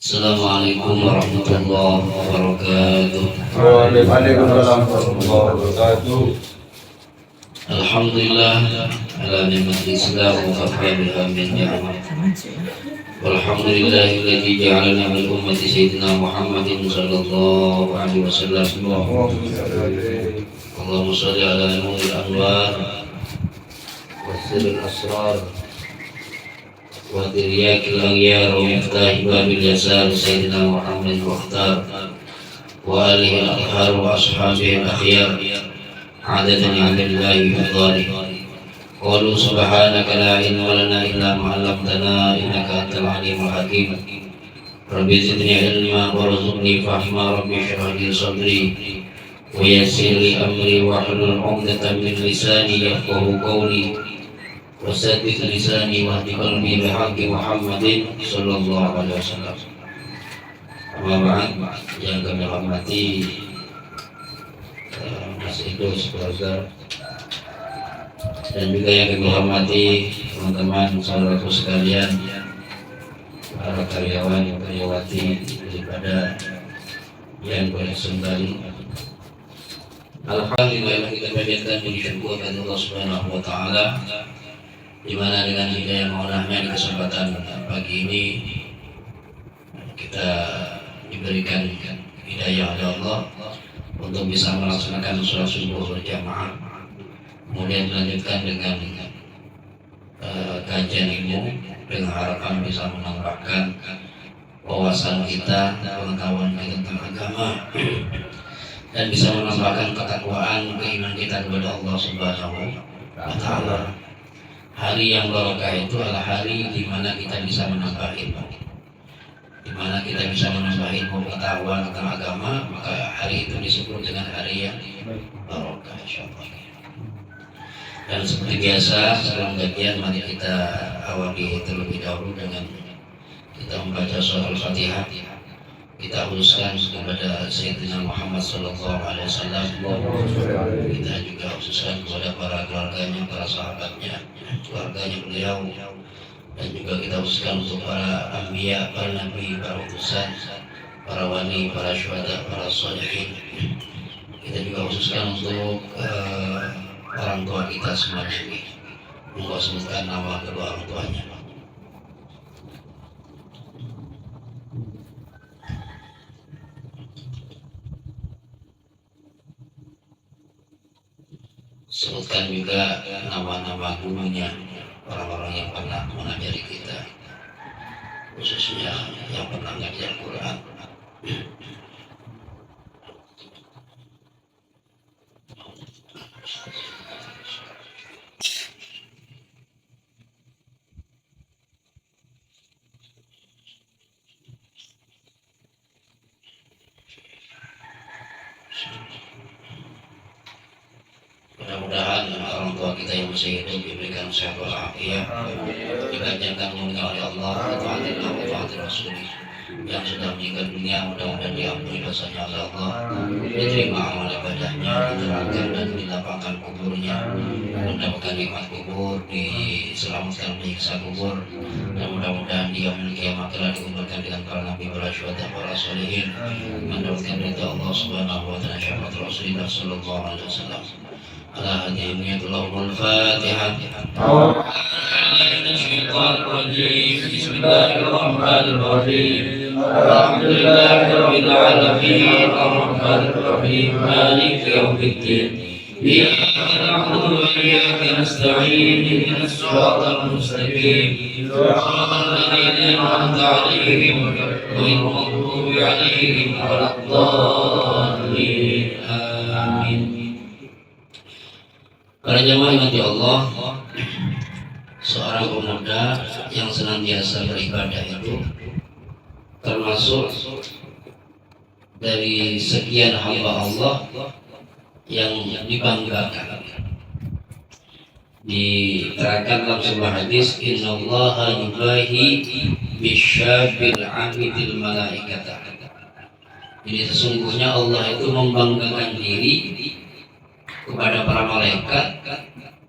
Assalamualaikum warahmatullahi wabarakatuh. Waalaikumsalam warahmatullahi wabarakatuh. Alhamdulillah ala nikmatil Islam wa kafa biha min ni'mah. Walhamdulillahilladzi ja'alana min ummati sayyidina Muhammadin sallallahu alaihi wasallam. Allahumma shalli ala nuril anwar wa sirril asrar wa diryakil aghyar wa miftahi babil yasar sayyidina Muhammadin mukhtar wa alihi al-athhar wa ashabihi al-akhyar adada ni'amillahi wa dhalik. Qalu subhanaka la ilma lana illa ma 'allamtana innaka antal alimul hakim. Rabbi zidni ilma warzuqni fahma. Rabbi shrah li sadri wa yassir li amri wahlul 'uqdatam min lisani yafqahu qawli wasaddid lisani wahdi qalbi bihaqqi Muhammadin sallallahu alaihi wasallam. Amma ba'd, yang kami hormati Mas Idrus keluarga dan juga yang kami hormati teman-teman saudaraku sekalian, para karyawan karyawati daripada yang berkembali. Alhamdulillah kita panjatkan puji syukur kepada Allah Subhanahu wa taala, di mana dengan hidayah maulahnya di kesempatan pagi ini kita diberikan hidayah oleh Allah untuk bisa melaksanakan sholat subuh berjamaah, kemudian dilanjutkan dengan kajian ilmu dengan harapan bisa menambahkan wawasan kita, pengetahuan kita tentang agama, dan bisa menambahkan ketakwaan, keimanan kita kepada Allah Subhanahu wa taala. Hari yang barokah itu adalah hari di mana kita bisa menambah ilmu, di mana kita bisa menambah ilmu pengetahuan tentang agama, maka hari itu disebut dengan hari yang barokah, insyaallah. Dan seperti biasa sebelum kajian, mari kita awali terlebih dahulu dengan kita membaca surah Al-Fatihah. Kita khususkan kepada Sayyidina Muhammad sallallahu alaihi wasallam. Kita juga khususkan kepada para keluarganya, para sahabatnya, keluarganya beliau, dan juga kita khususkan untuk para anbiya, para nabi, para utusan, para wali, para syuhada, para sholihin. Kita juga khususkan untuk orang tua kita semuanya ini. Monggo sebutkan nama kedua orang tuanya. Sebutkan juga nama-nama gurunya, orang-orang yang pernah mengajari kita, khususnya yang pernah mengajar Quran. Mudah-mudahan orang tua kita yang masih hidup diberikan sehat walafiat, diganjarkan mulia oleh Allah, taatilah wa taati Rasul. Yang sudah meninggal dunia mudah-mudahan diampuni dosanya oleh Allah, diterima amal ibadahnya, diterangkan dan dilapangkan kuburnya, mendapatkan nikmat kubur, diselamatkan menyiksa kubur, dan mudah-mudahan dia memiliki kiamat telah dikumpulkan dengan para nabi, para syuhada, para sholihin, mendapatkan ridha Allah Subhanahu wa taala, syafaat Rasulullah sallallahu alaihi wasallam. Ala hadhihi Allahul Fatihah. Bismillahirrahmanirrahim. Alhamdulillahirabbil alamin. Arrahmanir rahim. Maliki yaumiddin. Iyyaka na'budu wa iyyaka nasta'in. Ihdinas siratal mustaqim. Siratal ladzina an'amta 'alaihim ghairil maghdubi 'alaihim waladdallin. Amin. Para jamaah mati Allah, seorang pemuda yang senantiasa beribadah itu termasuk dari sekian hamba Allah yang dibanggakan. Diterangkan dalam sebuah hadis, innallaha yubahi bisyabil amidil malaikata. Jadi sesungguhnya Allah itu membanggakan diri kepada para malaikat,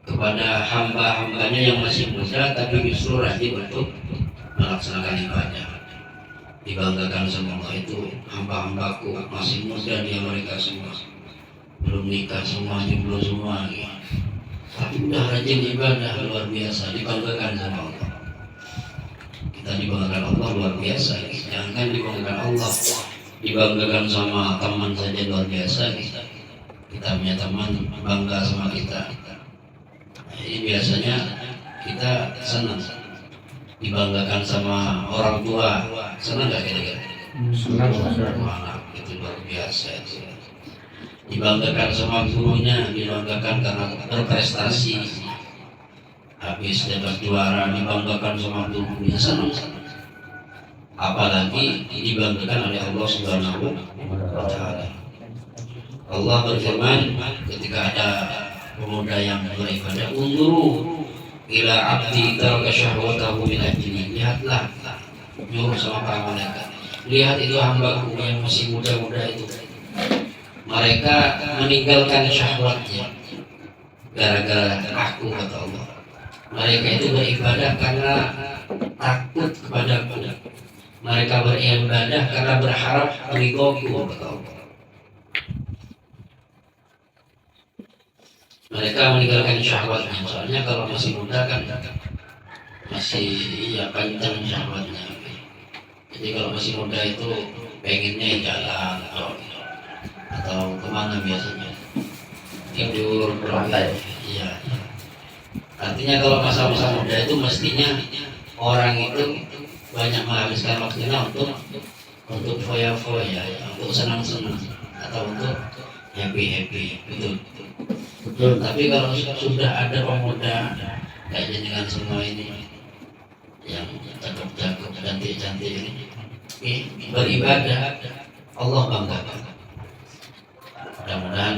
kepada hamba-hambanya yang masih muda tapi justru rajin untuk melaksanakan ibadah. dibanggakan sama Allah itu hamba-hambaku masih muda dia mereka semua, belum nikah semuanya, belum semua gitu. Tapi udah rajin ibadah luar biasa, dibanggakan sama Allah. Kita dibanggakan Allah luar biasa, jangan dibanggakan Allah, dibanggakan sama teman saja luar biasa. Kita punya teman bangga sama kita, ini biasanya kita senang. Dibanggakan sama orang tua, senang gak kira-kira? Senang. Anak itu luar biasa itu. Dibanggakan sama gurunya, dibanggakan karena berprestasi, habis dapat juara, dibanggakan sama gurunya, senang. Apalagi dibanggakan oleh Allah Subhanahu wa Ta'ala. Allah berfirman ketika ada pemuda yang beribadah, unzuru ila abdi taraka syahwatahu min ajli, lihatlah, nyuruh sama para malaikat, lihat itu hambaku yang masih muda-muda itu, mereka meninggalkan syahwatnya gara-gara aku, kata Allah. Mereka itu beribadah karena takut kepadaku, mereka beribadah karena berharap ridhoku, kata Allah. Mereka meninggalkan syahwatnya, soalnya kalau masih muda kan masih kencang syahwatnya. Jadi kalau masih muda itu pengennya jalan atau kemana biasanya, tidur berangkat. Iya. Artinya kalau masa-masa muda itu mestinya orang itu banyak menghabiskan waktunya untuk foya-foya, untuk senang-senang atau untuk happy itu. Betul. Tapi kalau sudah ada pemuda kayak dengan semua ini yang cakep-cakep, cantik-cantik ini beribadah, Allah banggakan. Mudah-mudahan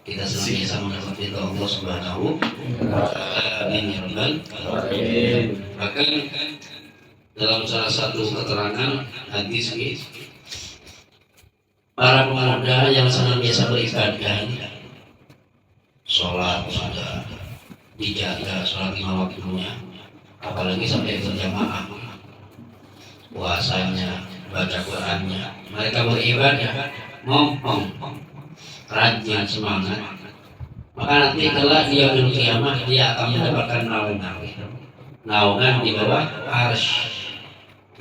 kita senantiasa mendapati Allah Subhanahu wa Ta'ala. Amin ya rabbal alamin. Bahkan dalam salah satu keterangan hadis ini, para pemuda yang senantiasa beribadah, sholat sudah dijaga, sholat 5 waktunya, apalagi sampai berjamaah, puasanya, baca Qurannya, mereka beribadah ngompong, rajin, semangat, maka nanti kelak dia di kiamat dia akan mendapatkan naungan di bawah arsy.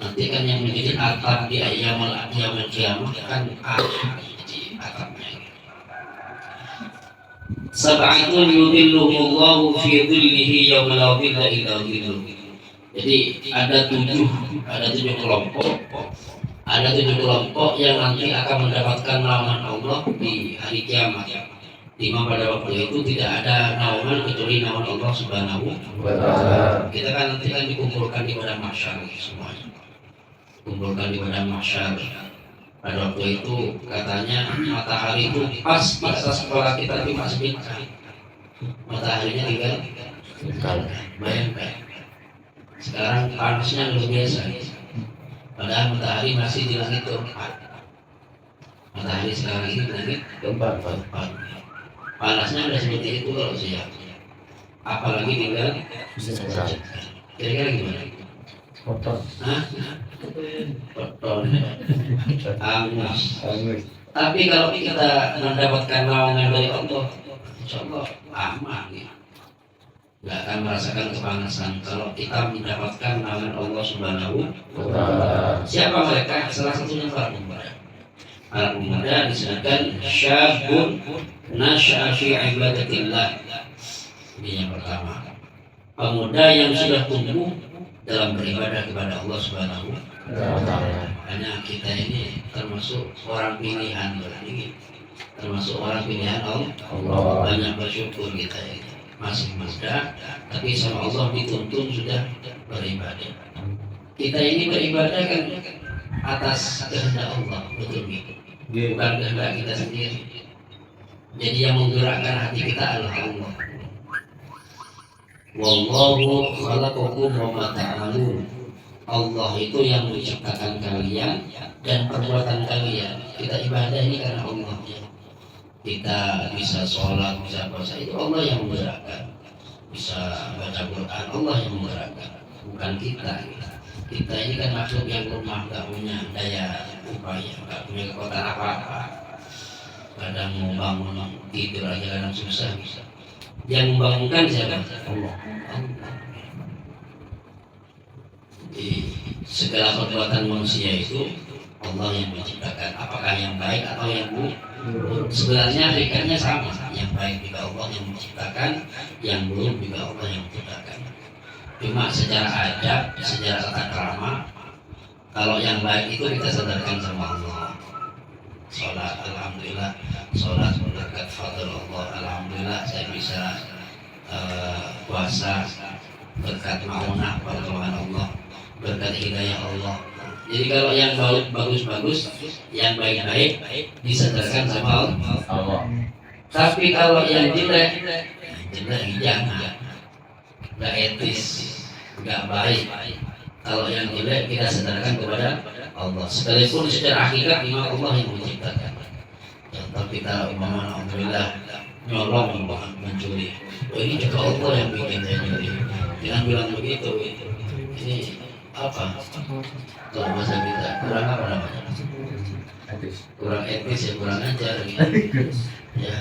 Nanti kan yang menjadi atap di yaumul kiamat kan arsy, atapnya. Sab'atun yudhilluhumullahu fi dhillihi yauma la dhilla illa dhilluh. Jadi ada tujuh kelompok. Ada 7 kelompok yang nanti akan mendapatkan naungan Allah di hari kiamat. Di mana pada waktu itu tidak ada naungan kecuali naungan Allah Subhanahu wa Ta'ala. Kita kan nanti kan dikumpulkan di padang mahsyar semuanya. Kumpulkan di padang mahsyar. Pada waktu itu katanya matahari itu pas di atas kepala kita cuma sebentar. Mataharinya tinggal. Bayangkan. Sekarang panasnya luar biasa. Padahal matahari masih di langit keempat. Matahari sekarang ini langit keempat. Panasnya udah seperti itu kalau siang. Apalagi tinggal. Kira-kira gimana? Kotor. Hah? Kotor. Angus. Tapi kalau kita mendapatkan naungan dari Allah, insya Allah aman ya. Gak akan merasakan kepanasan kalau kita mendapatkan naungan Allah Subhanahu wa Ta'ala. Siapa mereka? Salah satunya para pemuda. Para pemuda disebutkan syabun nasya'a fi ibadatillah. Ini yang pertama. Pemuda yang sudah tumbuh dalam beribadah kepada Allah Subhanahu wa Ta'ala. Hanya kita ini termasuk orang pilihan berarti. Termasuk orang pilihan Allah. Banyak bersyukur kita ini. Masih muda, tapi sama Allah dituntun sudah beribadah. Kita ini beribadah kan atas kehendak Allah, betul gitu. Bukan kehendak kita sendiri. Jadi yang menggerakkan hati kita adalah Allah. Wallahu khalaqakum wa ma ta'malun. Allah itu yang menciptakan kalian dan perbuatan kalian. Kita ibadah ini karena Allah. Kita bisa sholat, bisa puasa, itu Allah yang menggerakkan. Bisa baca Quran, Allah yang menggerakkan, bukan kita. Kita ini kan makhluk yang lemah, nggak punya daya upaya, nggak punya kekuatan apa-apa. Kadang mau bangun tidur aja kadang susah bisa. Yang membangunkan siapa? Allah. Jadi segala perbuatan manusia itu Allah yang menciptakan. Apakah yang baik atau yang buruk? Sebenarnya hakikatnya sama. Yang baik juga Allah yang menciptakan, yang buruk juga Allah yang menciptakan. Cuma secara adab, secara tata krama, kalau yang baik itu kita sadarkan sama Allah. Sholat, alhamdulillah, sholat berkat fadl Allah, alhamdulillah saya bisa puasa berkat ma'unah pertolongan Allah, berkat hidayah Allah. Jadi kalau yang bagus-bagus, yang baik-baik disadarkan sama Allah. Tapi kalau yang jelek jangan. Nggak etis, nggak baik. Kalau yang jelek kita sadarkan kepada Allah. Sekalipun secara hakikat memang Allah yang menciptakan. Contoh kita alhamdulillah nyolong mencuri. Oh, ini juga Allah yang bikin saya nyuri. Jangan bilang begitu. Ini apa? Kalau bahasa kita kurang apa namanya? Kurang etis ya, kurang ajar. Ya.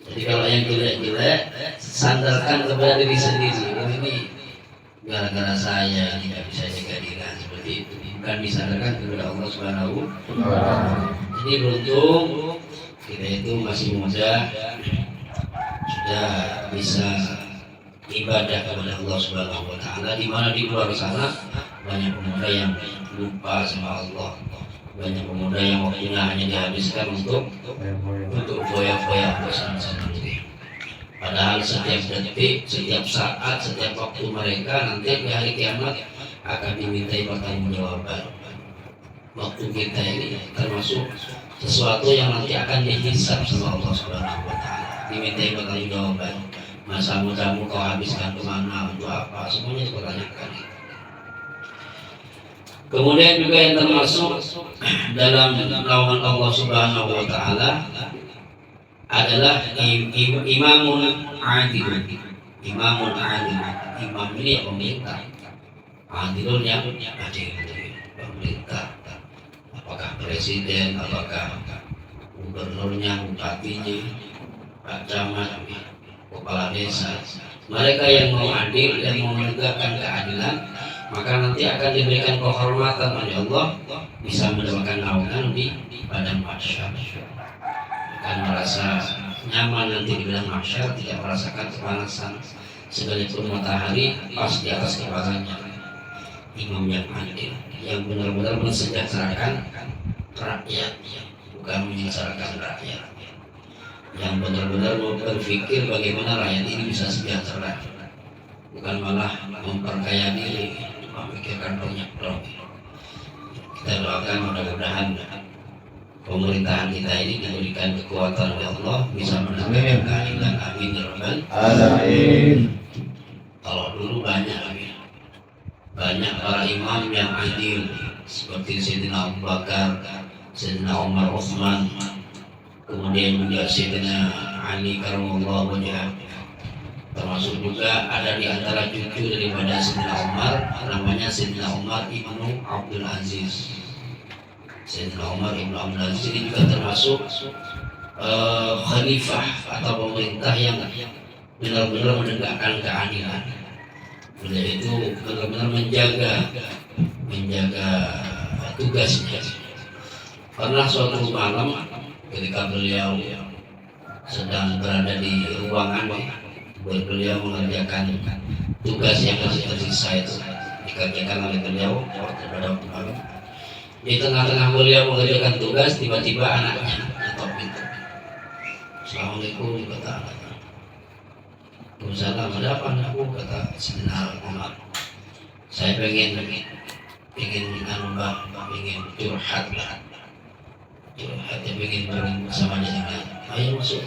Jadi kalau yang jelek-jelek sandarkan kepada diri sendiri. Ini gara-gara saya ini tidak bisa jaga diri seperti itu. Bukan disandarkan kepada Allah Subhanahu wa Ta'ala. Jadi beruntung kita itu masih muda, sudah bisa ibadah kepada Allah Subhanahu wa Ta'ala. Di mana di luar sana banyak pemuda yang lupa sama Allah. Banyak pemuda yang waktunya hanya dihabiskan untuk foya-foya bosan-bosan diri. Padahal setiap detik, setiap saat, setiap waktu mereka nanti di hari kiamat akan dimintai pertanggungjawaban. Waktu kita ini termasuk sesuatu yang nanti akan dihisab sama Allah Subhanahu wa Ta'ala. Dimintai pertanggungjawaban. Masa mudamu kau habiskan kemana, untuk apa, semuanya dipertanyakan. Kemudian juga yang termasuk dalam naungan Allah Subhanahu wa Ta'ala adalah imamun adil. Imamun adil. Imam ini yang pemerintah. Adilun yang adil. Pemerintah. Apakah presiden, apakah gubernurnya, bupatinya, pak camat, kepala desa. Mereka yang mau adil, yang mau menegakkan keadilan, maka nanti akan diberikan kehormatan oleh Allah, bisa mendapatkan naungan di padang mahsyar. Akan merasa nyaman nanti di padang mahsyar, tidak merasakan kepanasan sekalipun matahari pas di atas kepalanya. Imam yang adil, yang benar-benar mensejahterakan rakyat, bukan menyengsarakan rakyat. Yang benar-benar berpikir bagaimana rakyat ini bisa sejahtera, bukan malah memperkaya diri, memikirkan banyak profit. Kita doakan mudah-mudahan pemerintahan kita ini diberikan kekuatan oleh Allah, bisa menegakkan keadilan. Amin ya rabbal alamin. Kalau dulu banyak para imam yang adil seperti Sayyidina Abu Bakar, Sayyidina Umar, Utsman, kemudian juga Sayyidina Ali karramallahu wajhahu. Termasuk juga ada di antara cucu daripada Sayyidina Umar, namanya Sayyidina Umar ibnu Abdul Aziz. Sayyidina Umar ibnu Abdul Aziz ini juga termasuk khalifah atau pemerintah yang benar-benar menegakkan keadilan. Beliau itu benar-benar menjaga tugasnya. Pernah suatu malam ketika beliau sedang berada di ruangan, beliau mengerjakan tugas yang masih tersisa itu dikerjakan oleh beliau pada waktu malam. Di tengah-tengah beliau mengerjakan tugas, tiba-tiba anaknya ngetok pintu. Assalamualaikum, kata anaknya. Waalaikumsalam, ada apa anakku, kata Sayyidina Umar. Saya pengen curhat, dia pengen bersama dengan. Ayo masuk.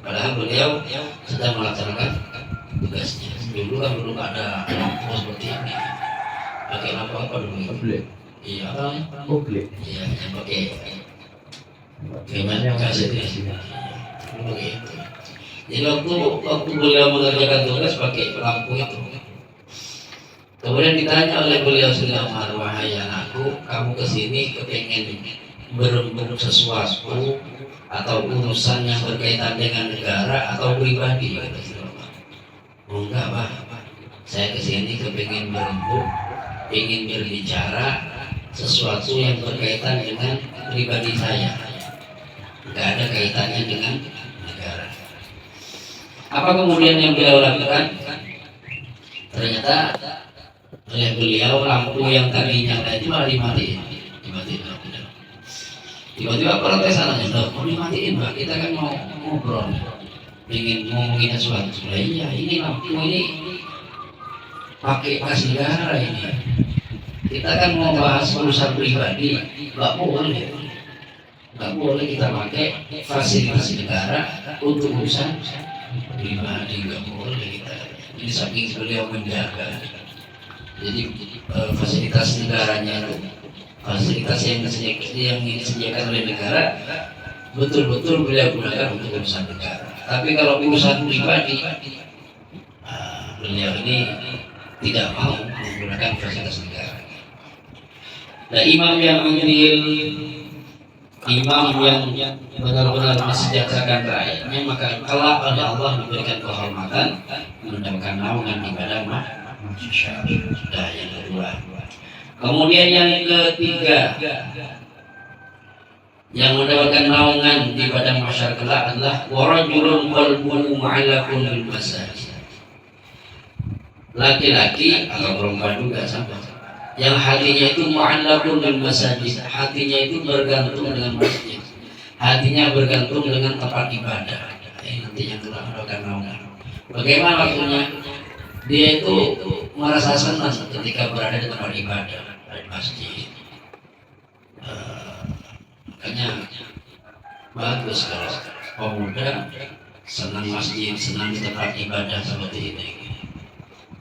Padahal beliau sedang melaksanakan tugasnya. Dulu kan belum ada lampu seperti ini. Pakai lampu apa dulu? Oblet. Iya, apa namanya? Oblet. Iya, yang pakai gimana kasih dia? Begitu. Jadi waktu beliau mengerjakan tugas pakai lampu itu. Kemudian ditanya oleh beliau Umar, wahai anakku, kamu kesini kepengen berembuk sesuatu atau urusan yang berkaitan dengan negara atau pribadi? Kata Sayyidina Umar. Oh enggak Pak, saya kesini kepengen berembuk, ingin berbicara sesuatu yang berkaitan dengan pribadi saya, enggak ada kaitannya dengan negara. Apa kemudian yang beliau lakukan? Ternyata oleh beliau lampu yang tadinya itu malah dimatiin. Tiba-tiba protes anaknya, loh mau dimatiin Pak, kita kan mau ngobrol, ingin ngomongin sesuatu. Iya, ini lampu ini pakai kas negara ini. Kita kan mau bahas urusan pribadi, nggak boleh kita pakai fasilitas negara untuk urusan pribadi, nggak boleh kita. Ini saking beliau menjaga. Jadi fasilitas negaranya itu, fasilitas yang disediakan oleh negara betul-betul beliau gunakan untuk urusan negara. Tapi kalau urusan pribadi, beliau ini tidak mau menggunakan fasilitas negara. Nah, imam yang benar-benar mensejahterakan rakyatnya, maka kelak oleh Allah memberikan kehormatan, mendapatkan naungan di badan sudah yang kedua. Kemudian yang ketiga, yang mendapatkan naungan di badan masyarakat kelak adalah warajulun qalbuhu mu'allaqun bil masajid. Laki-laki atau perempuan juga sama, yang hatinya itu mu'allaqun bil masajid, hatinya itu bergantung dengan masjid, hatinya bergantung dengan tempat ibadah. Nanti yang kelak mendapatkan naungan. Bagaimana maksudnya? Dia itu merasa senang ketika berada di tempat ibadah, di masjid. Makanya bagus kalau pemuda senang masjid, senang di tempat ibadah seperti ini.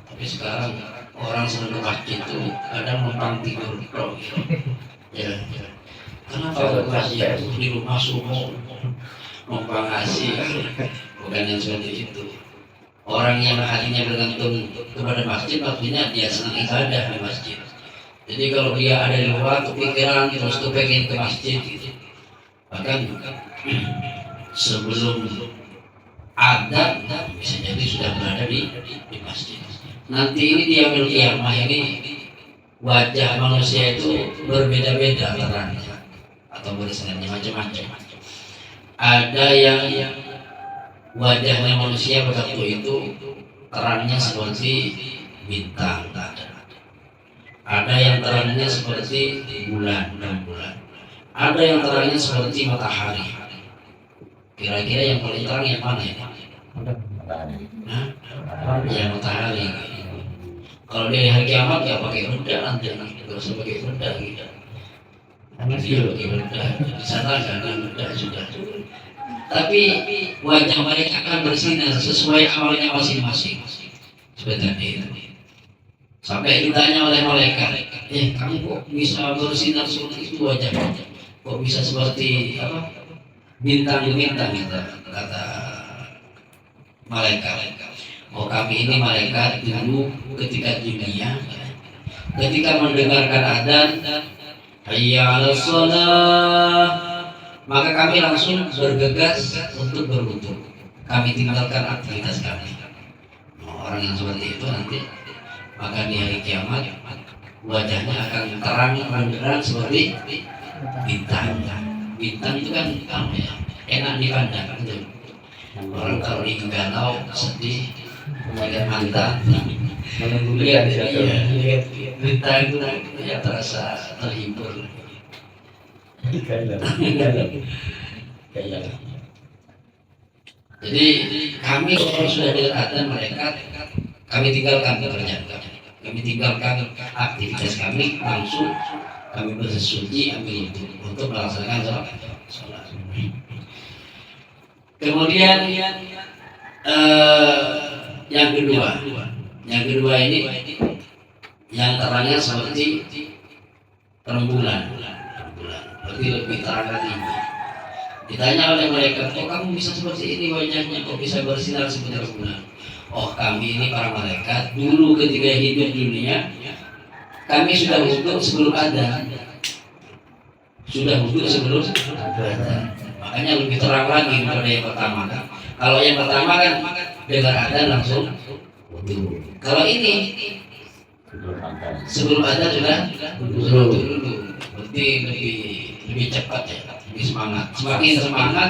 Tapi sekarang orang senang ke masjid itu kadang numpang tidur ya. Kenapa ke masjid di rumah subuh numpang asik? Bukan yang seperti itu. Orang yang hatinya bergantung kepada masjid, maksudnya dia senang ibadah di masjid. Jadi kalau dia ada di luar kepikiran terus tuh pengen ke masjid gitu. Bahkan sebelum ada bisa jadi sudah berada di masjid. Nanti ini di yaumul qiyamah ini wajah manusia itu berbeda-beda terangnya atau bersinar macam-macam. Ada yang wajahnya manusia waktu itu terangnya seperti bintang, ada yang terangnya seperti bulan. Ada yang terangnya seperti matahari. Kira-kira yang paling terang yang mana ya? Ya matahari. Kalau di hari kiamat ya pakai bedak nanti, terus pakai bedak gitu. Dia pakai bedak, di sana jangan bedak sudah. Tapi wajah mereka akan bersinar sesuai amalnya masing-masing. Seperti itu. Sampai ditanya oleh malaikat, kamu kok bisa bersinar seperti itu wajahnya? Kok bisa seperti apa? Bintang-bintang kata malaikat. Oh kami ini malaikat dulu ketika dunia, ketika mendengarkan adzan, hayya 'alas shalah, maka kami langsung bergegas untuk berwudu. Kami tinggalkan aktivitas kami. Orang yang seperti itu nanti maka di hari kiamat wajahnya akan terang benderang seperti bintang. Bintang itu kan enak dipandang gitu. Orang kalau lagi galau, sedih, melihat mantan, lihat bintang itu ya terasa terhibur. Jadi kami kalau sudah dengar adzan mereka, kami tinggalkan pekerjaan kami tinggalkan aktivitas kami, langsung kami bersuci ambil itu untuk melaksanakan sholat. Kemudian yang kedua ini yang terangnya seperti rembulan. Berarti lebih terang lagi. Ditanya oleh malaikat, kok kamu bisa seperti ini wajahnya, kok bisa bersinar seperti rembulan? Oh, kami ini para malaikat dulu ketika hidup di dunia, kami sudah wudhu sebelum ada. Sudah wudhu sebelum ada. Makanya lebih terang lagi daripada yang pertama kan. Kalau yang pertama kan dengar ada langsung wudhu. Kalau ini sebelum ada sudah wudhu dulu. Berarti lebih cepat ya, lebih semangat. Semakin semangat,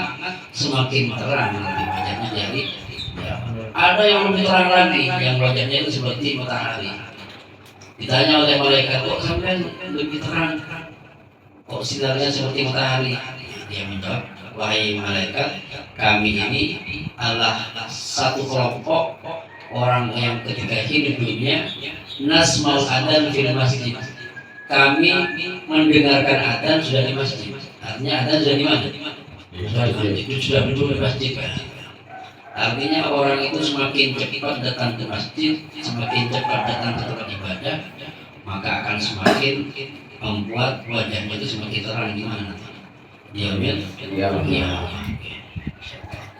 semakin terang nanti wajahnya jadi. Ya. Ada yang lebih terang lagi, yang wajahnya itu seperti matahari. Ditanya oleh malaikat, kok sampai lebih terang? Kok sinarnya seperti matahari? Dia menjawab, wahai malaikat, kami ini adalah satu kelompok orang yang ketika hidup dunia nasma'ul adzan fil masjid. Kami mendengarkan adzan sudah di masjid. Artinya adzan sudah di mana? Sudah duduk di masjid. Artinya orang itu semakin cepat datang ke masjid, semakin cepat datang ke tempat ibadah, maka akan semakin membuat wajahnya itu semakin terang. Di mana? Dia ya.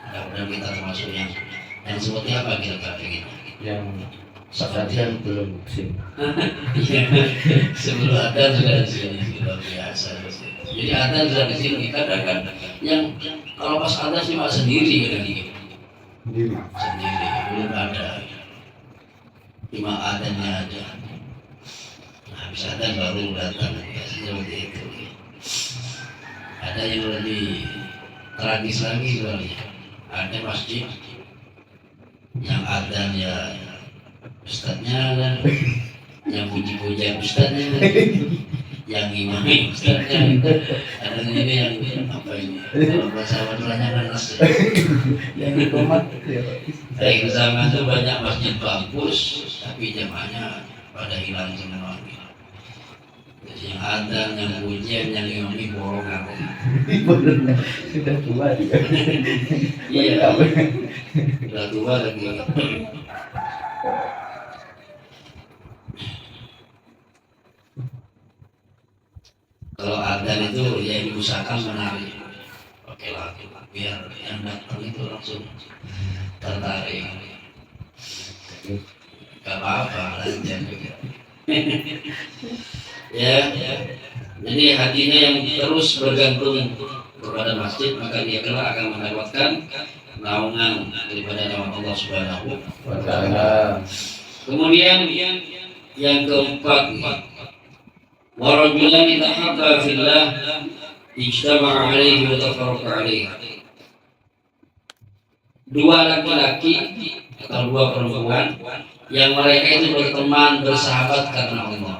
Mudah-mudahan kita termasuk yang seperti apa kira-kira begini? Yang sasaran belum sih. Sebelum ada sudah di sini, luar biasa. Jadi ada sudah di sini. Kadang-kadang yang kalau pas ada cuma sendiri gitu. Sendiri belum ada, cuma adanya aja. Nah, bisa ada baru datang seperti itu. Ada yang lebih tragis lagi soalnya. Ada masjid yang adzan ya ustadznya kan, yang puji-puji ustadznya kan, yang imami ustadznya. Ada ini yang apa ini? Kalau bahasa Maduranya kan Yang dikomat ya. Baik, zaman itu banyak masjid bagus, tapi jamaahnya pada hilang semua. Jadi yang ada, yang pujian, yang imami borongan. Sudah tua juga. Iya, sudah tua lagi. Kalau adzan itu ya diusahakan menarik. Oke lah, biar yang datang itu langsung tertarik. Gak apa-apa, lanjut. Ya, jadi hatinya yang terus bergantung kepada masjid, maka dia kelak akan mendapatkan naungan daripada nama Allah Subhanahu wa Ta'ala. Kemudian yang keempat, warajulan tahabba fillah ijtama'a alaihi wa tafarraqa alaihi. Dua laki-laki atau dua perempuan yang mereka itu berteman bersahabat karena Allah.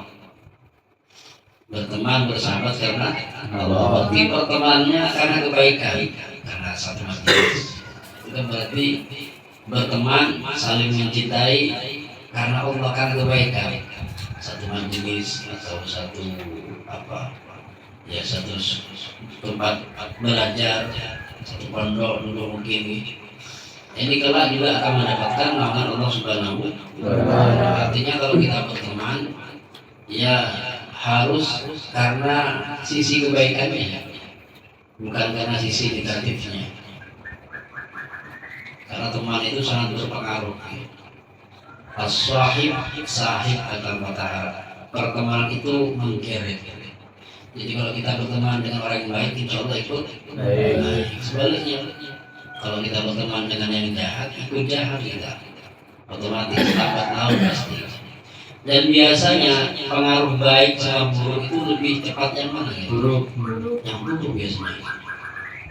Berteman bersahabat karena Allah. Berarti pertemanannya karena kebaikan, karena satu majelis. Itu berarti berteman saling mencintai karena Allah, karena kebaikan. Satu majelis atau satu apa? Ya satu tempat belajar, satu pondok dulu mungkin. Ini kelak juga akan mendapatkan naungan Allah Subhanahu wa Ta'ala. Artinya kalau kita berteman, ya harus karena sisi kebaikannya, bukan karena sisi negatifnya. Karena teman itu sangat berpengaruh. As-sahib sahib kata matahari. Pertemanan itu menggeret. Jadi kalau kita berteman dengan orang yang baik, insya Allah ikut baik. Sebaliknya, kalau kita berteman dengan yang jahat, ikut jahat kita. Otomatis lambat laun pasti. Dan biasanya pengaruh baik sama buruk itu lebih cepat yang mana ya? Buruk. Yang buruk biasanya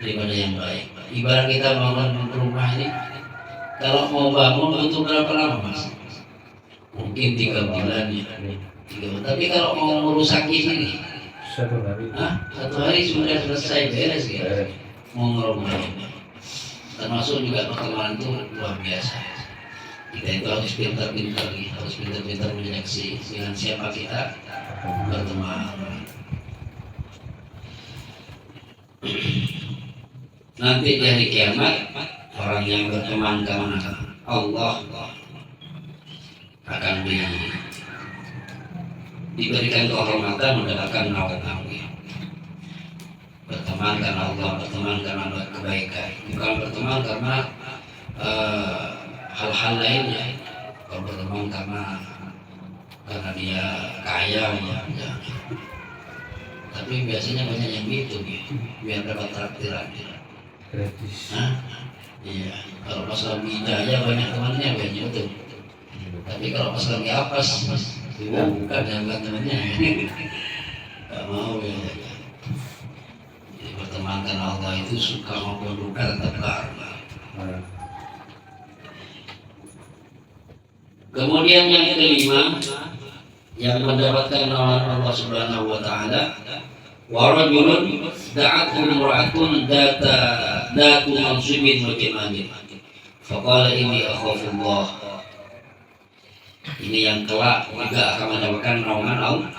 daripada yang baik. Ibarat kita bangun rumah ini, kalau mau bangun butuh berapa lama mas? Mungkin 3 bulan ya. 3 bulan. Tapi kalau mau merusak ini, 1 hari. 1 hari sudah selesai beres ya. Mau ngerobohin. Termasuk juga pertemanan itu luar biasa. Kita itu harus pintar-pintar, harus pintar-pintar menyeleksi dengan siapa kita berteman. Nanti di hari kiamat, orang yang berteman dengan Allah akan diberikan kehormatan, mendapatkan naungan. Berteman berteman karena Allah, berteman karena kebaikan, bukan berteman karena hal-hal lainnya. Kalau berteman karena dia kaya ya. Tapi biasanya banyak yang gitu biar dapat traktiran. Gratis. Iya, kalau pas lagi jaya banyak temannya banyak betul. Tapi kalau pas lagi apes, bukan temannya. Gak mau ya. Jadi berteman karena Allah itu suka maupun duka tetap karma. Kemudian yang kelima, yang mendapatkan naungan Allah Subhanahu wa taala, wa rajulun da'athu imra'atun datu mansubin wa jamanin. Faqala inni akhafullah. Ini yang kelak juga akan mendapatkan naungan Allah.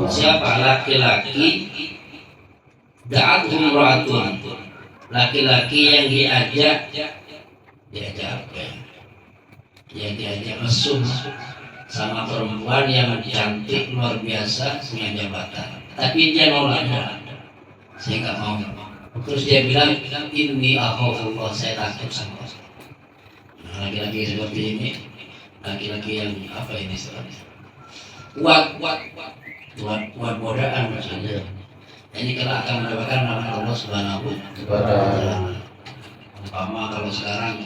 Siapa? Laki-laki da'athu imra'atun. Laki-laki yang diajak apa ya? Yang diajak mesum sama perempuan yang cantik luar biasa punya jabatan, tapi dia nolak, saya nggak mau. Terus dia bilang ini akhafullah, saya takut sama Allah. Nah, laki-laki seperti ini, laki-laki yang apa ini sebenarnya kuat godaan maksudnya. Ini kelak akan mendapatkan nama Allah Subhanahu wa taala. Umpama kalau sekarang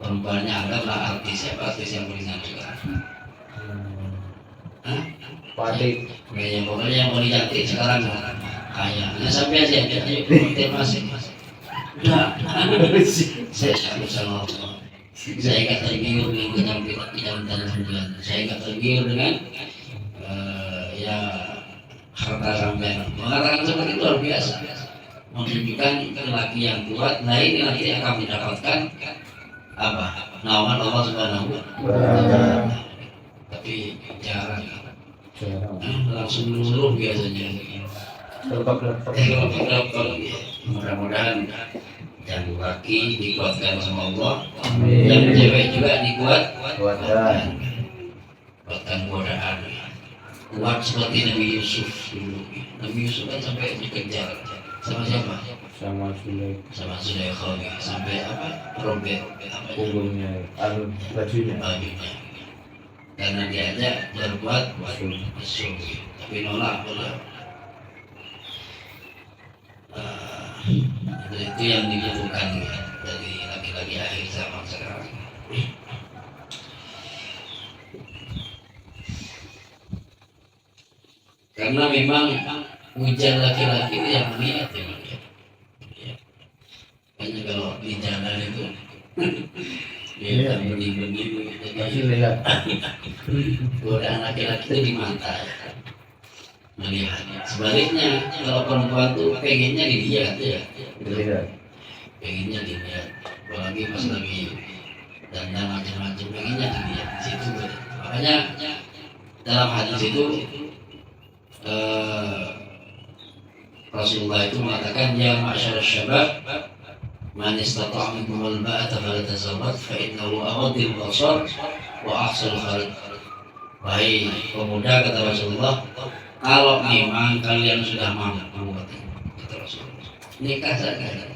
perempuannya adalah artis, siapa artis yang berikan sekarang? Patik. Pokoknya yang mau cantik sekarang kaya. Nah sampai aja ayo masih. Udah. Saya selalu sama Allah. Saya nggak tergiur dengan kecantikan. Saya nggak tergiur dengan ya harta sampean. Mengatakan seperti itu luar biasa. Menunjukkan lelaki yang kuat. Nah ini nanti akan mendapatkan apa? Naungan Allah Subhanahu wa taala. Tapi jarang. Langsung luluh biasanya. Mudah-mudahan yang laki dikuatkan sama Allah, yang cewek juga dikuatkan godaan. Kuat seperti Nabi Yusuf dulu. Nabi Yusuf kan sampai dikejar sama siapa? Sama Zulaikha sampai apa? Robek punggungnya, bajunya. Karena diajak berbuat mesum, tapi nolak. Itu yang dibutuhkan dari laki-laki akhir zaman sekarang. Karena memang hujan laki-laki itu yang niat ya. Hanya kalau di jalan itu ya benih-benih Masih lihat. godaan laki-laki itu di mata melihat. Sebaliknya kalau perempuan tuh pengennya dilihat ya. Pengennya dilihat. Apalagi pas lagi dandan macam-macam pengennya dilihat di situ. Makanya dalam hadis itu Rasulullah itu mengatakan ya ma'syarasy syabab man istata'a minkum al-ba'ata falyatazawwaj fa innahu aghaddu al-basar wa ahsanu khalq. Wahai pemuda, kata Rasulullah, kalau memang kalian sudah mampu, kata Rasulullah, nikah saja.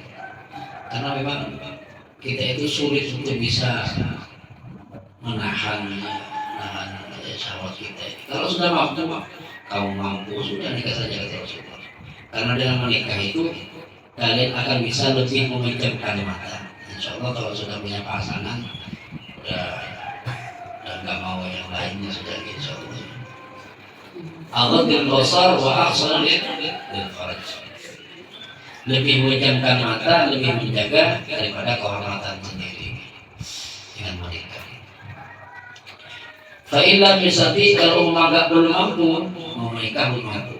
Karena memang kita itu sulit untuk bisa menahan syahwat kita. Kalau sudah mampu, kamu mampu, sudah nikah saja, kata Rasulullah. Karena dengan menikah itu kalian akan bisa lebih memejamkan mata. Insya Allah kalau sudah punya pasangan, udah nggak mau yang lainnya sudah, insya Allah. Aghadul basar wa ahsanu lil faraj. Lebih memejamkan mata, lebih menjaga daripada kehormatan sendiri dengan menikah. Fa'illah bisati, kalau umat belum mampu mau menikah, belum mampu,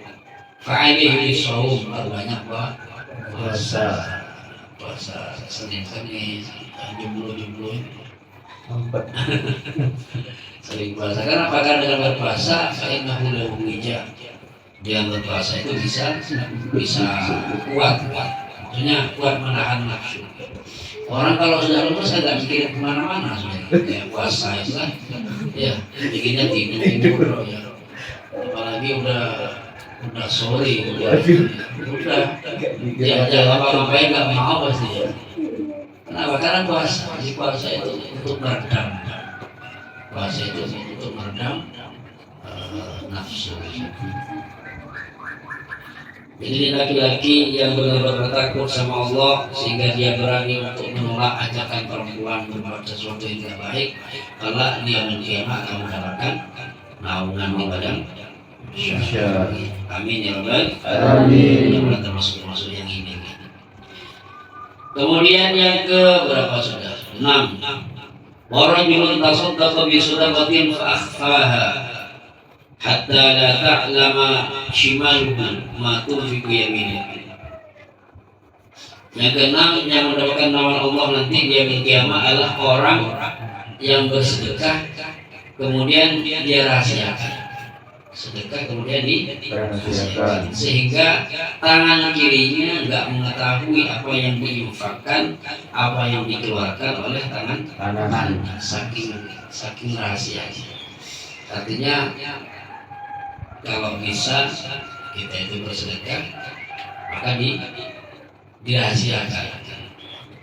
fa'alihi bisawm, banyak puasa Senin jumlah sering puasa. Karena dengan berpuasa fa'innahu lahu wija, dia berpuasa itu bisa kuat, maksudnya kuat menahan nafsu. Orang kalau sudah lemes kan nggak mikir kemana-mana sudah. Ya puasa itu kan, ya bikinnya tidur ya. Apalagi udah sore, udah Ya jangan apa-apain nggak mau pasti ya. Kenapa? Karena puasa. Di puasa itu untuk meredam. Puasa itu untuk meredam nafsu. Jadi laki-laki yang benar-benar takut sama Allah sehingga dia berani untuk menolak ajakan perempuan berbuat sesuatu yang tidak baik, Allah dia kiamat akan mendapatkan naungan di badan syurga. Amin ya rabbal alamin. Amin. Termasuk yang ini. Kemudian yang ke berapa sudah? 6. Warajulun tasaddaqa bi sadaqatin fa akhfaha hatta la ta'lama shimaluhu ma tunfiqu yaminuhu. Yang keenam yang mendapatkan naungan Allah nanti di hari kiamat adalah orang yang bersedekah kemudian dia rahasiakan. Sedekah kemudian dirahasiakan sehingga tangan kirinya enggak mengetahui apa yang diinfakkan, apa yang dikeluarkan oleh tangan kanan, saking rahasianya. Artinya kalau bisa kita itu bersedekah maka dirahasiakan.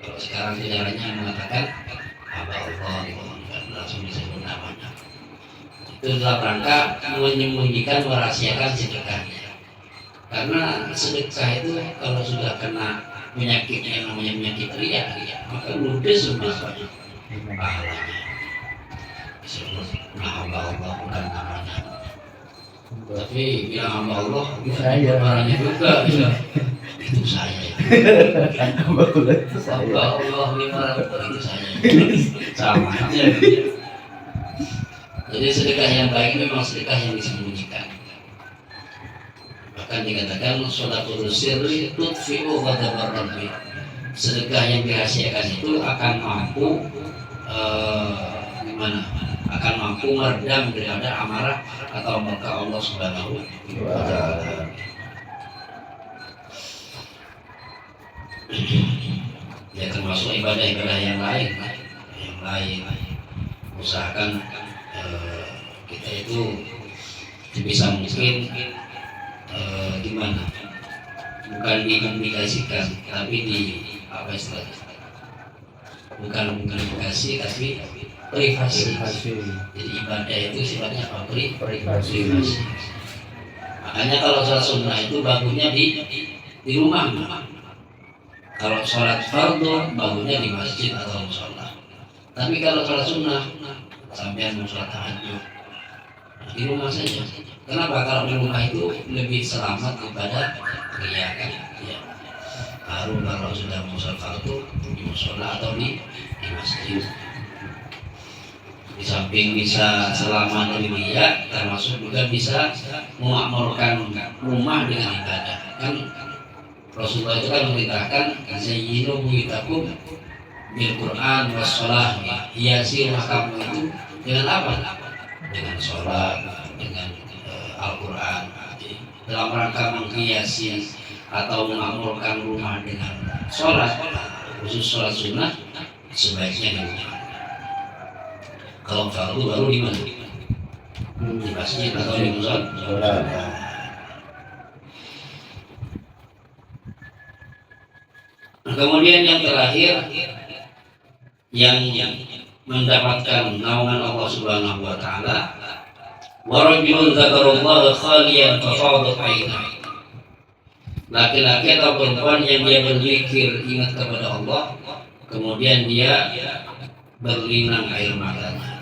Kalau sekarang caranya mengatakan hamba Allah dimohonkan langsung disebut namanya. Itu dalam rangka menyembunyikan merahasiakan sedekahnya. Karena sedekah itu kalau sudah kena penyakit yang namanya penyakit riya, maka ludes semua pahalanya. Disebut hamba Allah bukan namanya. Tapi bilang hamba Allah saya orangnya juga bisa. Itu saya. Hamba Allah itu saya. Hamba Allah itu saya. Sama. Jadi sedekah yang baik memang sedekah yang disembunyikan. Bahkan dikatakan sholatul sirri tudfi'u ghadabar rabbi. Sedekah yang dirahasiakan itu akan mampu akan mampu meredam daripada amarah atau murka Allah Subhanahu wa taala. Ya termasuk ibadah-ibadah yang lain. Usahakan kita itu bisa mungkin gimana? Bukan dikasihkan, tapi di apa istilahnya? Bukan dikasih, tapi privasi. Jadi ibadah itu sifatnya apa? Privasi. Makanya kalau sholat sunnah itu bagusnya di rumah. Kalau sholat fardu bagusnya di masjid atau musola. Tapi kalau sholat sunnah sampai mau sholat tahajud di rumah saja. Kenapa? Kalau di rumah itu lebih selamat daripada riya kan? Ya. Baru kalau sudah mau sholat fardu di musola atau di masjid. Di samping bisa selamat dari riya, termasuk juga bisa memakmurkan rumah dengan ibadah. Kan Rasulullah itu kan memerintahkan zayyinu buyutakum bil Quran was shalah, hiasi rumah kamu itu dengan apa? Dengan sholat, dengan Al-Quran. Dalam rangka menghiasi atau memakmurkan rumah dengan sholat, khusus sholat sunnah sebaiknya di rumah. Kalau fardu baru di mana? Di masjid atau di musola. Kemudian yang terakhir yang mendapatkan naungan Allah Subhanahu wa taala, wa rajulun dzakarallaha khaliyan fa fadat ainah. Laki-laki atau perempuan yang dia berzikir ingat kepada Allah, kemudian dia berlinang air matanya,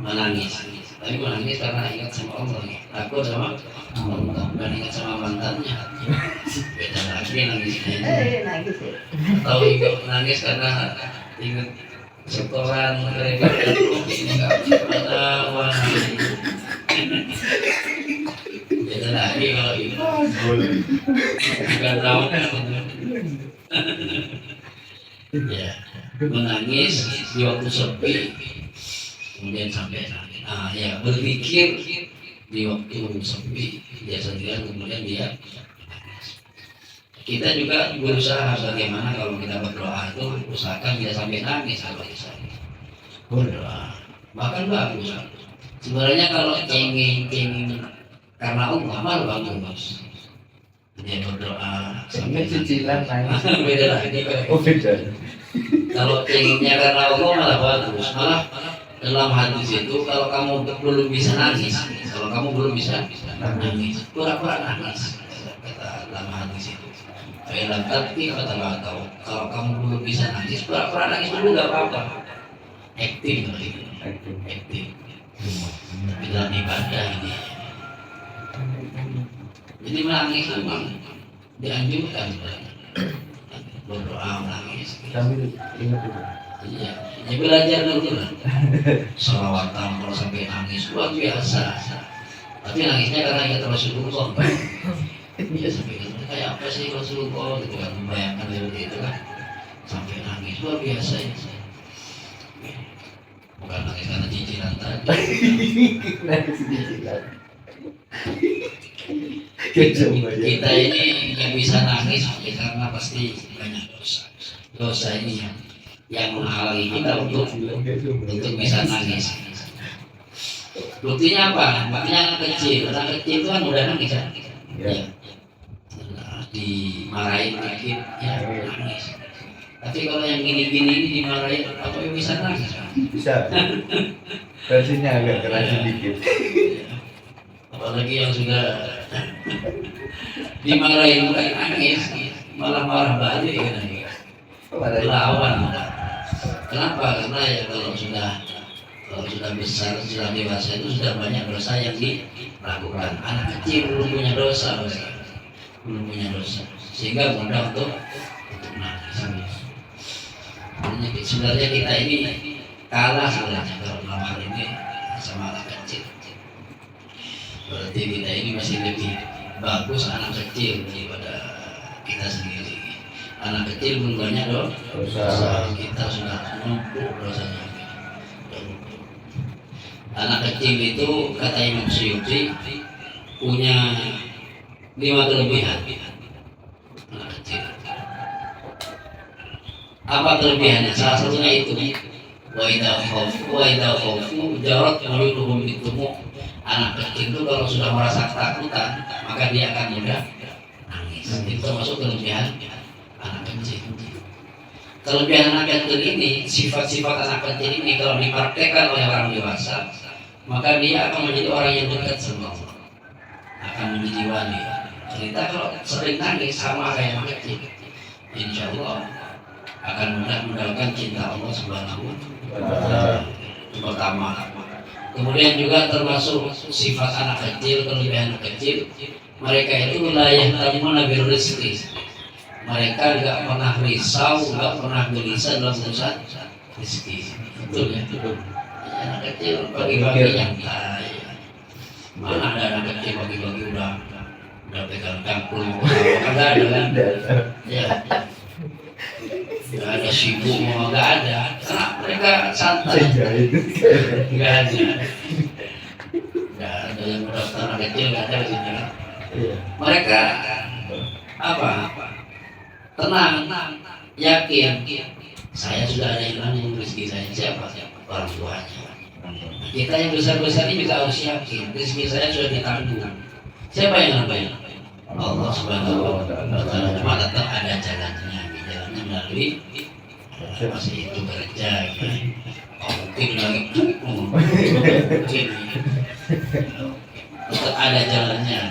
menangis. Tapi menangis karena ingat sama Allah, takut sama Allah, bukan ingat sama mantannya. Beda lagi nangisnya. Atau ingat nangis karena ingat setoran kredit ini nggak pernah warna. Beda lagi kalau itu. Bukan tahu. Ya, menangis di waktu sepi, kemudian sampai nangis. Ya berpikir di waktu sepi dia sendirian, kemudian dia. Kita juga berusaha bagaimana kalau kita berdoa itu usahakan tidak sampai nangis kalau bisa berdoa. Bahkan bagus. Sebenarnya kalau cengeng karena Allah malah bagus. dia berdoa Ini cicilan nangis. beda lagi. Oh beda. Kalau inginnya karena Allah malah bagus, malah dalam hadis itu kalau kamu belum bisa nangis, kalau kamu belum bisa nangis, pura-pura nangis. Kata dalam hadis itu. Film tapi kata tahu kalau kamu belum bisa nangis, pura-pura nangis dulu nggak apa-apa. Acting gitu, acting. Dalam ibadah ini. Jadi menangis memang dianjurkan berdoa menangis. Kami ingat itu. Iya, ya belajar dulu lah. Salawatan kalau sampai nangis luar biasa. Tapi nangisnya karena ingat Rasulullah. Iya sampai kayak apa sih Rasulullah gitu kan, membayangkan seperti itu kan. Sampai nangis luar biasa ya. Bukan nangis karena cicilan tadi. Nangis cicilan. Kita ini yang bisa nangis karena pasti banyak dosa. Dosa ini yang menghalangi kita untuk bisa nangis. Buktinya apa? Buktinya anak kecil itu kan mudah nangis kan? Ya. Dimarahin dikit ya nangis. Tapi kalau yang gini-gini ini dimarahin apa yang bisa nangis? Bisa. Versinya agak keras sedikit. Apalagi yang sudah dimarahin bukan nangis, malah marah balik kan? Lawan. Kenapa? Karena ya kalau sudah besar, sudah dewasa itu sudah banyak dosa yang dilakukan. Anak kecil belum punya dosa, sehingga mudah untuk nangis. Sebenarnya kita ini kalah sebenarnya kalau dalam hal ini sama anak kecil. Berarti kita ini masih lebih bagus anak kecil daripada kita sendiri. Anak kecil belum banyak dosa, kita sudah numpuk dosanya. Anak kecil itu kata Imam Suyuti punya 5 kelebihan. Anak kecil. Apa kelebihannya? Salah satunya itu. Wa idza khaufu jarat uyunuhum bitumu. Anak kecil itu kalau sudah merasa ketakutan, maka dia akan mudah nangis. Itu termasuk kelebihan anak kecil. Kelebihan anak kecil ini, sifat-sifat anak kecil ini kalau dipraktekkan oleh orang dewasa, maka dia akan menjadi orang yang dekat sama Allah, akan menjadi wali. Cerita kalau sering nangis sama kayak anak kecil, insya Allah akan mudah mendapatkan cinta Allah Subhanahu wa Ta'ala. Pertama. Kemudian juga termasuk sifat anak kecil, kelebihan anak kecil, mereka itu layak tamuna birrizqi. Mereka tidak pernah risau, tidak pernah gelisah dalam urusan rezeki. Betul ya? Anak kecil pagi-pagi nyantai. Mana ada anak kecil pagi-pagi udah pegang cangkul, ada kan? Ya. Gak ada sibuk, gak ada. Karena mereka santai. Gak ada. Gak ada yang mendaftar anak kecil, gak ada di sini. Mereka apa? Tenang, yakin. Saya sudah ada yang nanggung rezeki saya. Siapa? Orang tuanya. Kita yang besar-besar ini juga harus yakin rezeki saya sudah ditanggung. Siapa yang nanggung? Allah Subhanahu wa Ta'ala. Cuma tetap ada jalannya. Jalannya melalui masih itu kerja. Mungkin lagi mungkin tetap ada jalannya.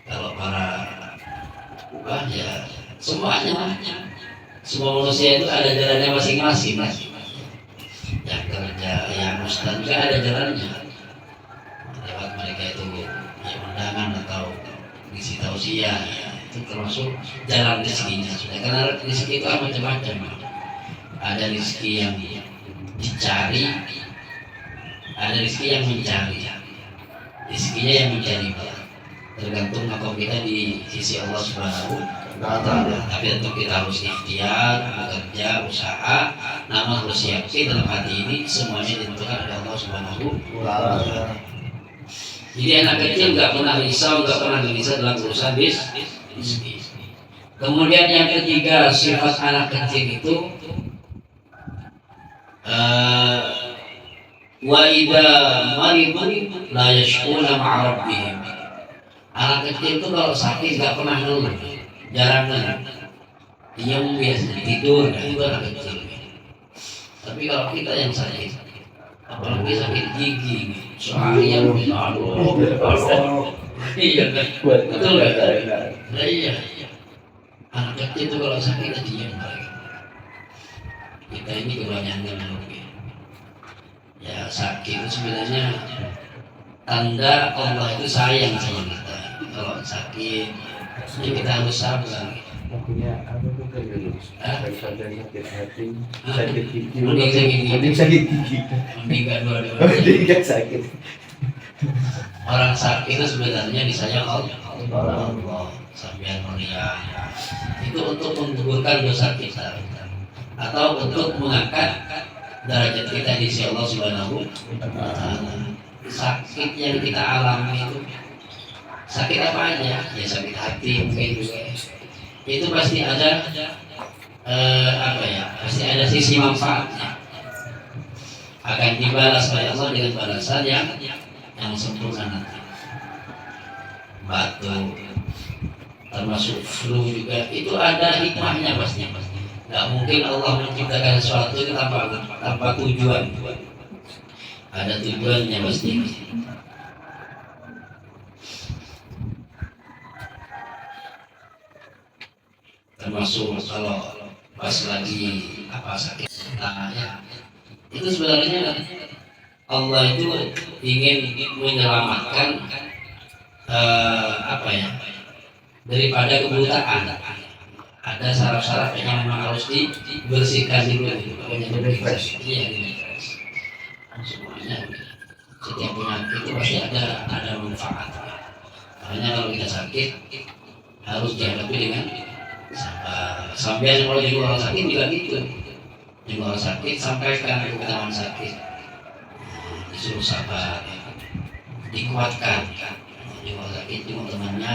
Kalau para ya semuanya, semua manusia itu ada jalannya masing-masing. Yang kerja, yang ustaz juga ada jalannya. Lewat mereka itu ya undangan atau ngisi tausiah, ya, itu termasuk jalan rezekinya sudah. Karena rezeki itu macam-macam. Ada rezeki yang dicari, ada rezeki yang mencari. Rezekinya yang mencari. Tergantung makom kita di sisi Allah Subhanahu wa Ta'ala. Tapi tentu kita harus ikhtiar, bekerja, usaha, namun harus yakin dalam hati ini semuanya ditentukan oleh Allah Subhanahu wa Ta'ala. Jadi anak kecil nggak pernah risau, nggak pernah gelisah dalam urusan bisnis. Kemudian yang ketiga, sifat anak kecil itu wa idza maridu la yashkuna ma'a rabbihim. Anak kecil itu kalau sakit nggak pernah ngeluh, jarang ngeluh. Dia biasa tidur, itu anak kecil. Tapi kalau kita yang sakit, apalagi sakit gigi, seharian aduh, iya kan, betul kan? Nah, iya. Anak kecil itu kalau sakit diam mereka. Kita ini kebanyakan ngeluh. Ya sakit itu sebenarnya tanda Allah itu sayang sama kita. Kalau sakit, ya kita harus sabar. Makanya apa tuh kayak dulu? Daripada sakit hati, Hah? sakit gigi, Mending sakit gigi. mending sakit gigi. Mending gak dua-duanya. Mending gak sakit. Orang sakit itu sebenarnya disayang Allah. Sampai meriah. Itu untuk menggugurkan dosa kita, atau untuk mengangkat derajat kita di sisi Allah Subhanahu wa Ta'ala. Sakit yang kita alami itu sakit apa aja? Ya sakit hati mungkin juga. Itu pasti ada pasti ada sisi manfaatnya. Akan dibalas oleh Allah dengan balasan yang sempurna nanti. Batuk, termasuk flu juga, itu ada hikmahnya pasti. Gak mungkin Allah menciptakan sesuatu itu tanpa tujuan. Ada tujuannya pasti. Termasuk kalau pas lagi sakit, ya, itu sebenarnya Allah itu ingin menyelamatkan daripada kebutaan. Ada saraf-saraf yang memang harus dibersihkan dulu, refresh. Iya, refresh. Semuanya setiap penyakit itu pasti ada manfaat. Makanya kalau kita sakit harus dihadapi dengan sabar. Sampai kalau jadi orang sakit juga gitu. Jadi orang sakit sampaikan keutamaan sakit. Disuruh sabar, dikuatkan. Jadi orang sakit cuma temannya,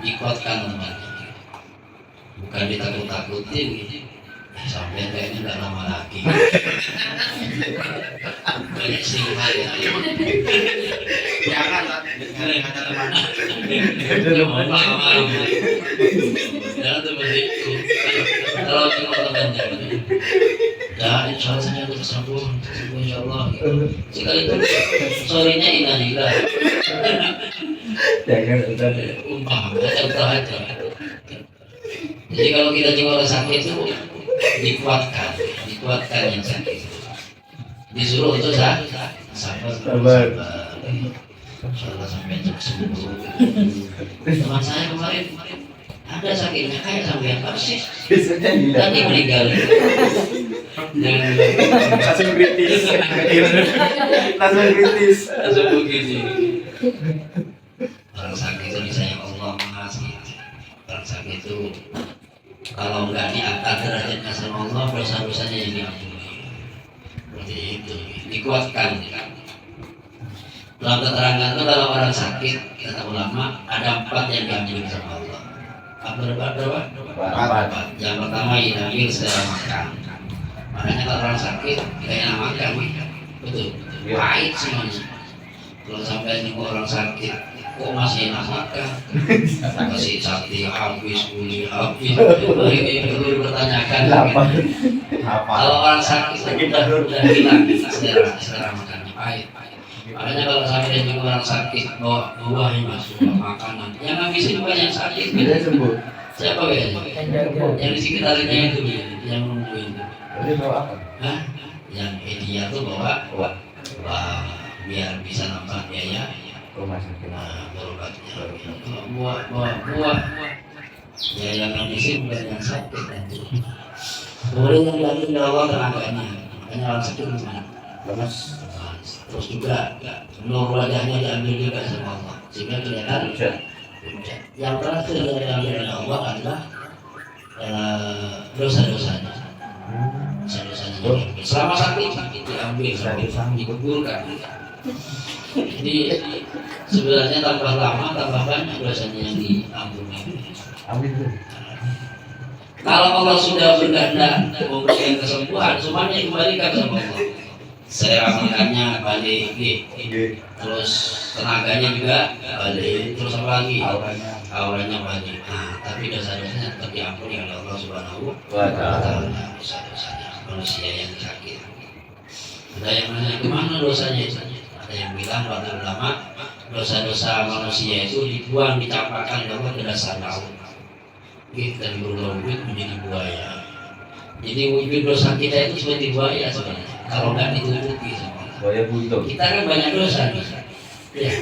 dikuatkan temannya. Bukan ditakut-takutin sampai kayaknya nggak lama lagi. Banyak stigma ya. Jangan ada teman. Jangan seperti itu. Kalau cuma temannya, ya insya Allah saya bisa sembuh insya Allah. Sekali itu sorenya innalillah. Jangan Umpama contoh aja. Jadi kalau kita jiwa orang sakit itu dikuatkan yang sakit. Disuruh untuk sabar. Insyaallah sampai sembuh. Teman saya kemarin ada sakitnya kayak sampai persis. Tadi meninggal. Langsung kritis. Langsung begini. Orang sakit itu disayang Allah mengasihi. Orang sakit itu kalau nggak diangkat derajatnya sama Allah, dosa-dosanya yang diampuni. Seperti itu, dikuatkan. Dalam keterangan itu kalau orang sakit, kata ulama, ada 4 yang diampuni sama Allah. Berapa? 4. Yang pertama diambil secara makan. Makanya kalau orang sakit, kayak makan, betul. Pahit semuanya. Kalau sampai nemu orang sakit, kok masih enak makan? Masih sakti habis, bunyi habis. Perlu dipertanyakan. Kalau orang sakit udah hilang selera makannya pahit. Makanya kalau sampai nemu orang sakit, bawa buah yang masuk makanan. Yang ngabisin bukan yang sakit. Siapa ya? Yang di sekitarnya itu yang nungguin. Jadi bawa apa? Hah? Yang dia tuh bawa biar bisa nambah biaya berobatnya. Buah ya yang ngabisin bukan yang sakit nanti. Kemudian yang diambil Allah tenaganya, makanya orang sakit gimana? Lemas. Terus juga nur wajahnya diambil juga sama Allah, sehingga kelihatan hujat. Yang terakhir yang diambil oleh Allah adalah dosa-dosanya. Selama sakit diambil, digugurkan. Jadi sebenarnya tambah lama tambah banyak dosanya yang diampuni. Amin. Kalau Allah sudah berkehendak memberikan kesembuhan, semuanya dikembalikan sama Allah. selera makannya balik, terus tenaganya juga balik, terus apa lagi? Auranya balik. Nah, tapi dosa-dosanya tetap diampuni oleh Allah Subhanahu wa Ta'ala. Dosa-dosanya manusia yang sakit. Ada yang nanya kemana dosanya itu? Ada yang bilang waktu ulama dosa-dosa manusia itu dibuang, dicampakkan Allah ke dasar laut. Kita berubah menjadi buaya. Jadi wujud dosa kita itu seperti buaya sebenarnya. Kalau nggak ditutupi sama Buaya butuh. kita kan banyak dosa nih. Ya,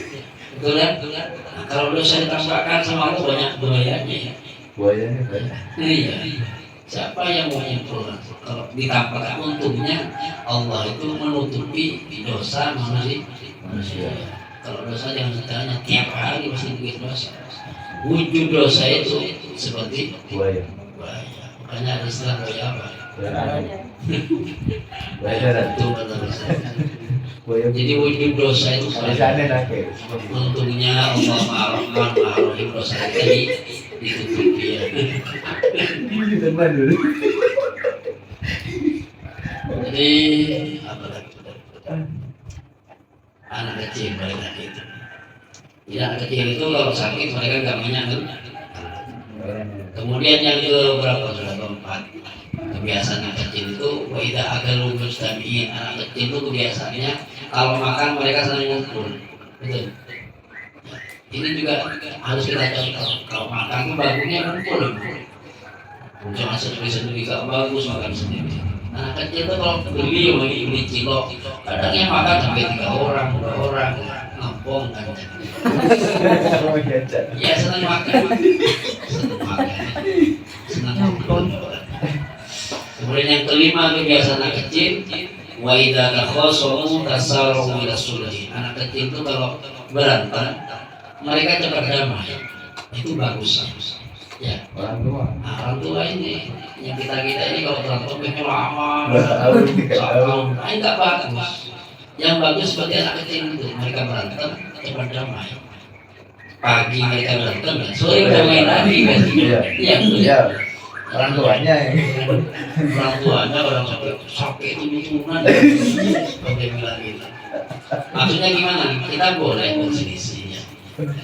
betul kan? Nah, kalau dosa ditampakkan sama Allah banyak buayanya ya. Buayanya banyak. Iya. Siapa yang mau nyempurna? Kalau ditampakkan untungnya Allah itu menutupi dosa manusia. Kalau dosa jangan ditanya tiap hari mesti bikin dosa. Wujud dosa itu seperti Buaya. buaya. Makanya ada istilah buaya apa? Buaya darat. Itu benar. Buaya. Jadi wujud dosa itu Tulisannya nake. untungnya Allah Maha dosa kita ditutupi ya. Ini teman dulu. Jadi apa lagi? Anak kecil balik lagi itu. Ya, anak kecil itu kalau sakit mereka nggak menyangkut. Kemudian yang ke berapa sudah keempat, kebiasaan anak kecil itu waidah agalu mustamiin. Anak kecil itu kebiasaannya kalau makan mereka saling ngumpul, betul. Ini juga harus kita contoh. Kalau makan itu bagusnya ngumpul, jangan sendiri-sendiri gak bagus makan sendiri. Anak kecil itu kalau beli cilok, kadang yang makan sampai 3 orang, 2 orang, ngampung kan. Ya senang makan, senang makan. Kemudian yang kelima kebiasaan anak kecil, wa idza takhasamu tasaru ila sulhi. Anak kecil itu kalau berantem mereka cepat damai. Itu bagus. Ya. Orang tua. Nah, orang tua ini yang kita ini kalau berantem lama, ini nggak bagus. Yang bagus seperti anak kecil itu mereka berantem cepat damai. Pagi mereka berantem, sore udah main lagi kan? Iya. Iya. Orang tuanya ya. Orang tuanya orang sakit tujuan, seperti bilang gitu. Maksudnya gimana? Kita boleh berselisih ya.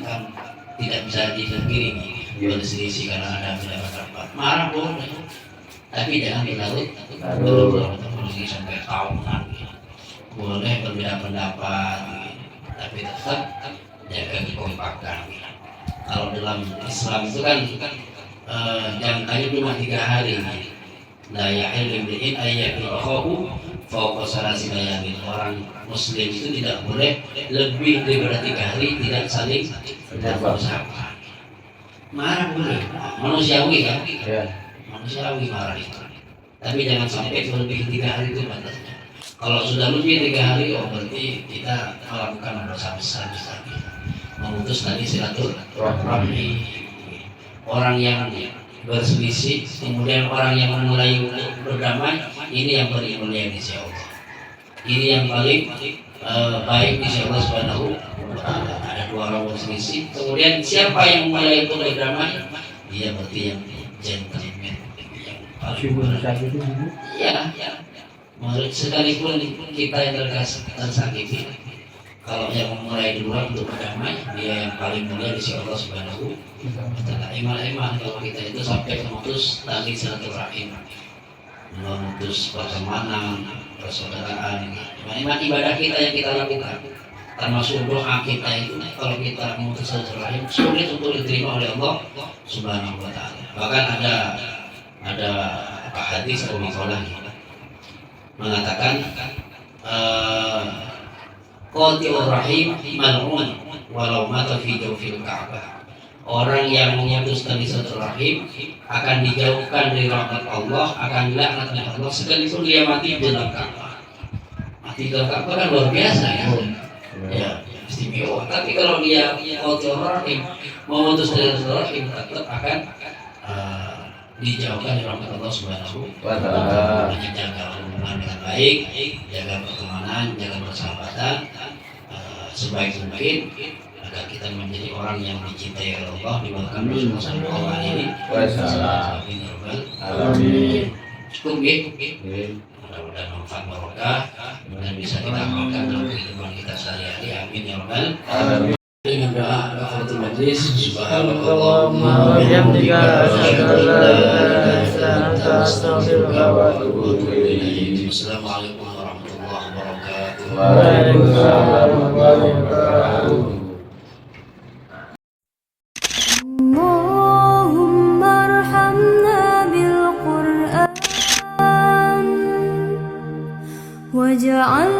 Kan tidak bisa dipungkiri berselisih karena ada pendapat. Marah boleh, tapi jangan berlarut sampai tahunan. Boleh berbeda pendapat, tapi tetap jaga kekompakan. Kalau dalam Islam itu kan jangkanya cuma 3 hari. La ya'il bi'in ayyatil akhahu fawqa salasi layamin. Orang muslim itu tidak boleh lebih daripada 3 hari tidak saling bersapa. Marah boleh, manusiawi kan? Ya. Manusiawi marah itu. Tapi jangan sampai lebih 3 hari itu batasnya. Kalau sudah lebih 3 hari, oh berarti kita melakukan dosa besar misalnya. Memutus tadi silaturahmi. Orang yang berselisih, kemudian orang yang memulai untuk berdamai, ini yang paling mulia di sisi Allah. Ini yang paling baik di sisi Allah Subhanahu wa Ta'ala. Ada 2 orang berselisih, kemudian siapa yang memulai untuk berdamai, dia berarti yang gentleman, yang paling sakit itu. ya. Sekalipun kita yang tersakiti, kalau yang memulai duluan untuk berdamai, dia yang paling mulia di sisi Allah Subhanahu wa Ta'ala. Iman kalau kita itu sampai memutus tali silaturahim, memutus pertemanan, persaudaraan. Iman ibadah kita yang kita lakukan, termasuk doa kita itu, kalau kita memutus silaturahim sulit untuk diterima oleh Allah Subhanahu wa Ta'ala. Bahkan ada hadis atau makalah mengatakan qati'ur rahim mal'un walau mata fi jawfil Ka'bah. Orang yang memutus tali silaturahim akan dijauhkan dari rahmat Allah, akan dilaknat oleh Allah sekalipun dia mati di dalam Ka'bah. Mati di dalam Ka'bah kan luar biasa ya. Ya, istimewa. Tapi kalau dia qati'ur rahim memutus tali silaturahim tetap akan dijauhkan dari rahmat Allah Subhanahu wa Ta'ala. Jaga hubungan dengan baik, jaga pertemanan, jaga persahabatan sebaik mungkin agar kita menjadi orang yang dicintai oleh Allah di bawah Rasulullah sallallahu alaihi wasallam. Amin. Cukup ya. mudah-mudahan manfaat barokah dan bisa kita amalkan dalam kehidupan kita sehari-hari. Amin ya rabbal alamin. Dengan doa kafaratul majlis, subhanakallahumma wa bihamdika asyhadu an la ilaha illa anta astaghfiruka wa atubu ilaik. Assalamualaikum warahmatullahi wabarakatuh. Waalaikumsalam warahmatullahi wabarakatuh. اللهم ارحمنا بالقرآن واجعل